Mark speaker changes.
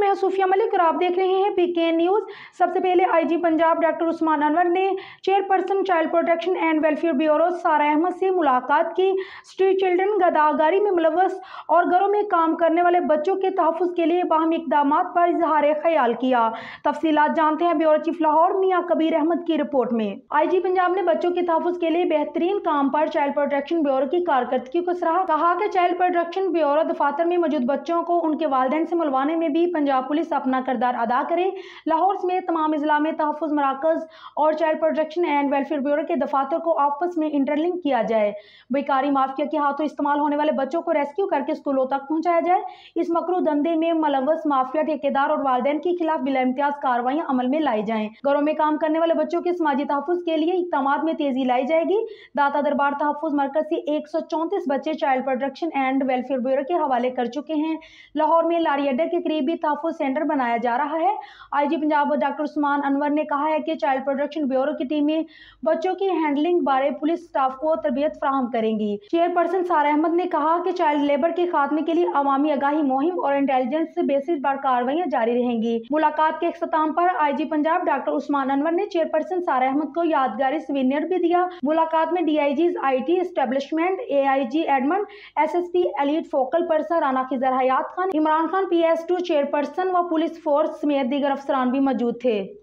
Speaker 1: मैं हूं सूफिया मलिक और आप देख रहे हैं पीके न्यूज। सबसे पहले आईजी पंजाब डॉक्टर उस्मान अनवर ने chairperson child protection and welfare bureau सारा अहमद से मुलाकात की। स्ट्रीट चिल्ड्रन गदागारी में मुलव्वस और घरों में काम करने वाले बच्चों के तहफ़्फ़ुज़ के लिए बाहमी इक़दाम पर इजहार ख्याल किया। तफसीलात जानते हैं ब्यूरो चीफ लाहौर मियां कबीर अहमद की रिपोर्ट में। आईजी पंजाब ने बच्चों के तहफ़्फ़ुज़ के लिए बेहतरीन काम पर चाइल्ड प्रोटेक्शन ब्यूरो की कारकर्दगी को सराहा। कहा कि चाइल्ड प्रोटेक्शन ब्यूरो दफातर में मौजूद बच्चों को उनके वालिदैन से मिलवाने में भी पंजाब पुलिस अपना किरदार अदा करे। लाहौर समेत तमाम जिला में तहफ़्फ़ुज़ मराकज़ और child protection and welfare bureau के दफातर को आपस में इंटरलिंक किया जाए। बेकारी माफिया के हाथों इस्तेमाल होने वाले बच्चों को रेस्क्यू करके स्कूलों तक पहुँचाया जाए। इस मकरू धंधे में मुलव्वस माफिया ठेकेदार और वालिदैन के खिलाफ बिला इम्तियाज कार्रवाइयाँ अमल में लाई जाएँ। घरों में काम करने वाले बच्चों के समाजी तहफ़्फ़ुज़ के लिए इक़दामात में तेजी लाई जाएगी। दाता दरबार तहफ़्फ़ुज़ मरकज़ से 134 बच्चे child protection and welfare bureau के हवाले कर चुके हैं। लाहौर में लारी अड्डे के करीब भी तहफ़्फ़ुज़ सेंटर बनाया जा रहा है। आईजी पंजाब डॉक्टर उस्मान अनवर ने कहा है कि चाइल्ड प्रोटेक्शन ब्यूरो की टीमें बच्चों की हैंडलिंग बारे पुलिस स्टाफ को तरबियत फराहम करेंगी। चेयरपर्सन सारा अहमद ने कहा कि चाइल्ड लेबर के खात्मे के लिए अवामी आगाही मुहिम और इंटेलिजेंस बेसिस पर कार्रवाइयाँ जारी रहेंगी। मुलाकात के इख्तिताम पर आईजी पंजाब डॉक्टर उस्मान अनवर ने चेयरपर्सन सारा अहमद को यादगारी सुवेनियर भी दिया। मुलाकात में DIG IT establishment, AIG Edmund, SSP elite focal person Rana Khizar Hayat Khan, Imran Khan PS2 chairperson व पुलिस फोर्स समेत दीगर अफसरान भी मौजूद थे।